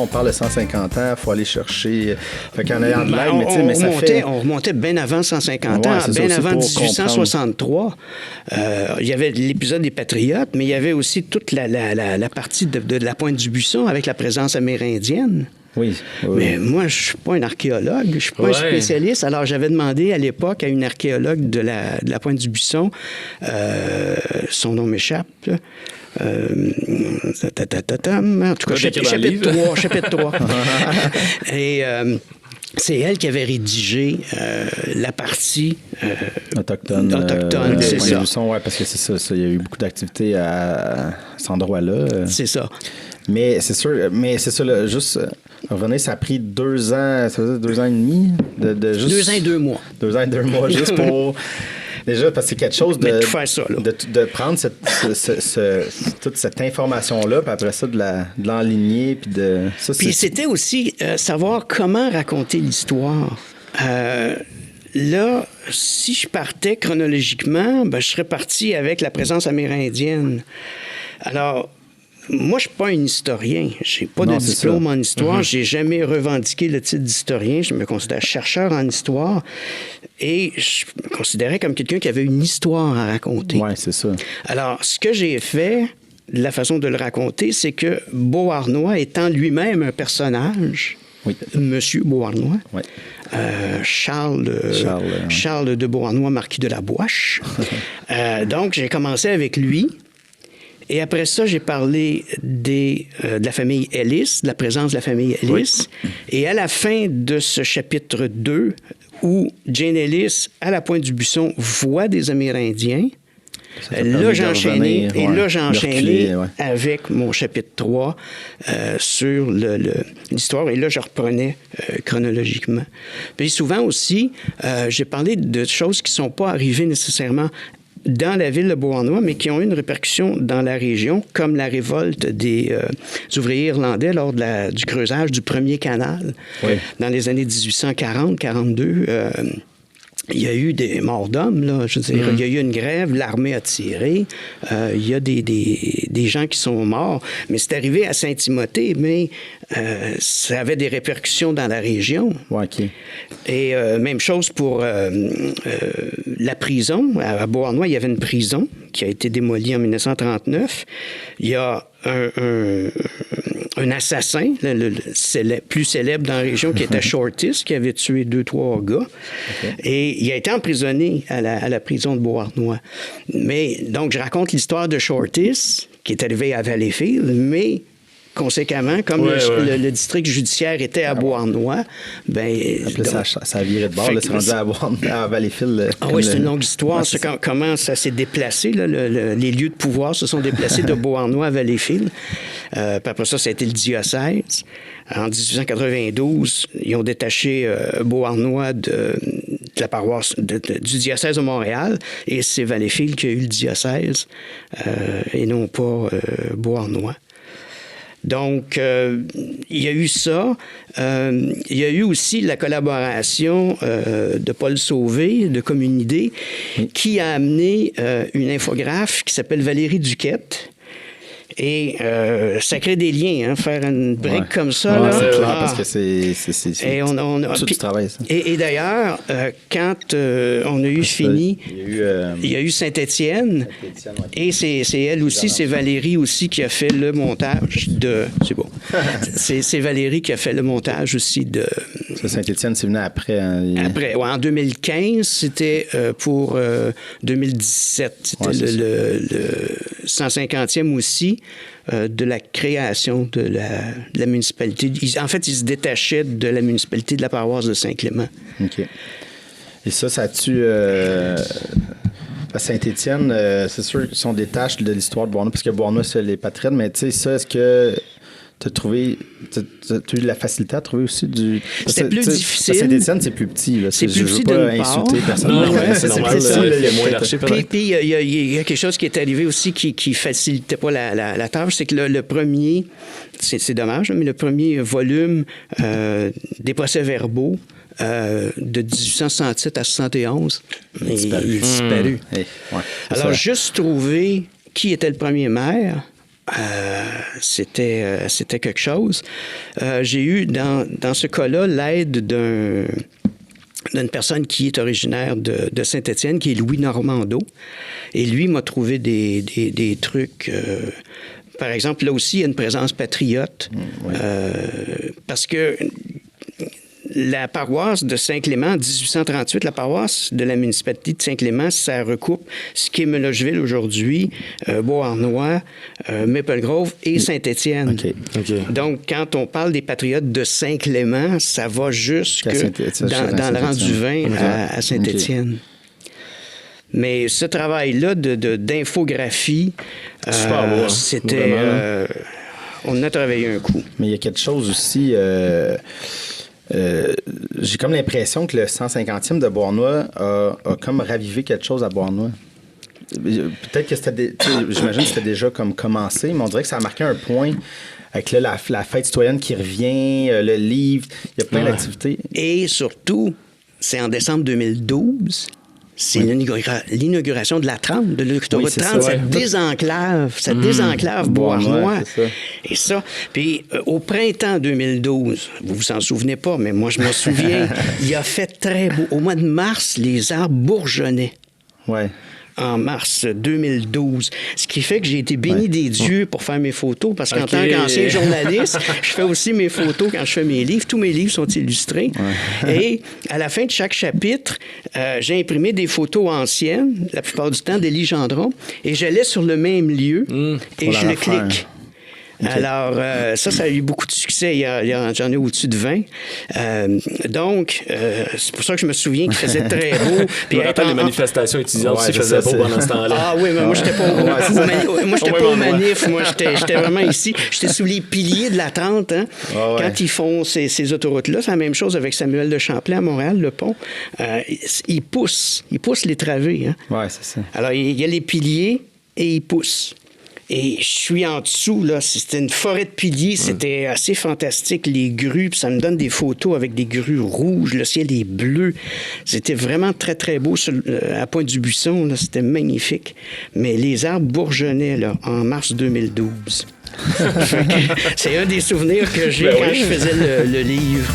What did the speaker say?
on parle de 150 ans, il faut aller chercher. Fait qu'en ayant de l'aide, mais tu sais, mais ça fait... On remontait bien avant 150 ans, bien avant 1863. Il y avait l'épisode des Patriotes, mais il y avait aussi toute la partie de la Pointe du Buisson avec la présence amérindienne. Oui. Mais moi, je suis pas un archéologue, je suis pas un spécialiste. Alors, j'avais demandé à l'époque à une archéologue de la Pointe du Buisson, son nom m'échappe, là. En tout cas, chapitre 3. Et c'est elle qui avait rédigé la partie autochtone, c'est ça. Buisson, ouais, parce que c'est ça, il y a eu beaucoup d'activités à cet endroit-là. C'est ça. Mais c'est sûr, là, juste revenez, ça a pris 2 ans, ça faisait 2 ans et demi de juste... 2 ans et 2 mois. 2 ans et 2 mois, juste pour... Déjà, parce que c'est quelque chose de prendre toute cette information-là, puis après ça, de l'enligner, puis de... Puis c'était aussi savoir comment raconter l'histoire. Là, si je partais chronologiquement, je serais parti avec la présence amérindienne. Alors... Moi, je ne suis pas un historien. Je n'ai pas de diplôme en histoire. Je n'ai jamais revendiqué le titre d'historien. Je me considère chercheur en histoire. Et je me considérais comme quelqu'un qui avait une histoire à raconter. Oui, c'est ça. Alors, ce que j'ai fait, la façon de le raconter, c'est que Beauharnois, étant lui-même un personnage, Monsieur Beauharnois, Charles de Beauharnois, marquis de la Boîche. Donc, j'ai commencé avec lui. Et après ça, j'ai parlé de la famille Ellis, de la présence de la famille Ellis. Oui. Et à la fin de ce chapitre 2, où Jane Ellis, à la Pointe du Buisson, voit des Amérindiens, là, j'ai enchaîné, avec mon chapitre 3 sur l'histoire. Et là, je reprenais chronologiquement. Puis souvent aussi, j'ai parlé de choses qui ne sont pas arrivées nécessairement dans la ville de Beauharnois, mais qui ont eu une répercussion dans la région, comme la révolte des ouvriers irlandais lors du creusage du premier canal. Dans les années 1840-42. Il y a eu des morts d'hommes, là. Je veux dire, il y a eu une grève, l'armée a tiré, il y a des gens qui sont morts, mais c'est arrivé à Saint-Timothée, mais ça avait des répercussions dans la région. OK. Et même chose pour la prison. À Beauharnois, il y avait une prison qui a été démolie en 1939. Il y a un assassin, le plus célèbre dans la région, qui était Shortis, qui avait tué 2-3 gars. Okay. Et il a été emprisonné à la prison de Beauharnois. Mais, donc, je raconte l'histoire de Shortis, qui est arrivé à Valleyfield, mais... Conséquemment, comme le district judiciaire était à Beauharnois, ça a viré de bord, c'est rendu à Valleyfield. C'est une longue histoire. Comment ça s'est déplacé, là, les lieux de pouvoir se sont déplacés de Beauharnois à Valleyfield. Puis après ça a été le diocèse. En 1892, ils ont détaché Beauharnois de la paroisse du diocèse de Montréal, et c'est Valleyfield qui a eu le diocèse, et non pas Beauharnois. Donc, il y a eu ça. Il y a eu aussi la collaboration de Paul Sauvé, de Communidé, qui a amené une infographe qui s'appelle Valérie Duquette. Et ça crée des liens, hein, faire une brique comme ça. Là, c'est clair, parce que c'est tout du travail, ça. Et d'ailleurs, quand on a eu fini, il y a eu Saint-Étienne, et c'est elle aussi, c'est Valérie aussi qui a fait le montage de... C'est beau. c'est Valérie qui a fait le montage aussi de... Saint-Étienne, c'est venu après. Après, en 2015, c'était pour 2017. C'était le 150e aussi. De la création de la municipalité. En fait, ils se détachaient de la municipalité de la paroisse de Saint-Clément. OK. Et ça tue... à Saint-Étienne, c'est sûr qu'ils sont des tâches de l'histoire de Beauharnois, parce que Beauharnois, c'est les patriotes, mais tu sais, ça, est-ce que tu as eu de la facilité à trouver aussi du... C'était plus difficile. Saint-Étienne, c'est plus petit. Là. C'est plus je petit veux pas d'une insulter part. personne. Non, c'est normal. Il y a moins d'archives. Puis il y a quelque chose qui est arrivé aussi qui facilitait pas la tâche, c'est que le premier, c'est dommage, mais le premier volume des procès-verbaux de 1867 à 71, il est disparu. Alors, juste trouver qui était le premier maire, C'était quelque chose. J'ai eu, dans ce cas-là, l'aide d'une personne qui est originaire de Saint-Étienne, qui est Louis Normando. Et lui m'a trouvé des trucs... par exemple, là aussi, il y a une présence patriote. Oui. Parce que la paroisse de Saint-Clément, en 1838, la paroisse de la municipalité de Saint-Clément, ça recoupe ce qui est Melogeville aujourd'hui, Beauharnois, Maple Grove et Saint-Étienne. Okay. Donc, quand on parle des patriotes de Saint-Clément, ça va jusque dans le rang du vin à Saint-Étienne. Mais ce travail-là d'infographie, c'était... on a travaillé un coup. Mais il y a quelque chose aussi... j'ai comme l'impression que le 150e de Beauharnois a comme ravivé quelque chose à Beauharnois. Peut-être que j'imagine que c'était déjà comme commencé, mais on dirait que ça a marqué un point avec là, la fête citoyenne qui revient, le livre, il y a plein d'activités. Et surtout, c'est en décembre 2012... C'est l'inauguration de la 30, de l'autoroute 30. Ça désenclave Beauharnois. Et ça, puis au printemps 2012, vous vous en souvenez pas, mais moi je m'en souviens, il a fait très beau. Au mois de mars, les arbres bourgeonnaient. Ouais. En mars 2012. Ce qui fait que j'ai été béni des dieux pour faire mes photos, parce qu'en tant qu'ancien journaliste, je fais aussi mes photos quand je fais mes livres. Tous mes livres sont illustrés. Ouais. Et à la fin de chaque chapitre, j'ai imprimé des photos anciennes, la plupart du temps d'Élie Gendron, et je laisse sur le même lieu, et je le clique. Okay. Alors, ça a eu beaucoup de succès. J'en ai au-dessus de 20. Donc, c'est pour ça que je me souviens qu'il faisait très beau. Puis je me rappelle les manifestations étudiantes aussi faisaient beau pendant ce temps-là. Ah oui, mais moi, j'étais pas aux manifs. Moi, j'étais vraiment ici. J'étais sous les piliers de la 30. Hein? Quand ils font ces autoroutes-là, c'est la même chose avec Samuel de Champlain à Montréal, le pont. Ils poussent les travées. Hein? Oui, c'est ça. Alors, il y a les piliers et ils poussent. Et je suis en dessous, là. C'était une forêt de piliers. C'était assez fantastique, les grues. Puis ça me donne des photos avec des grues rouges. Le ciel est bleu. C'était vraiment très, très beau à Pointe-du-Buisson. Là, c'était magnifique. Mais les arbres bourgeonnaient, là, en mars 2012. C'est un des souvenirs que j'ai quand je faisais le livre.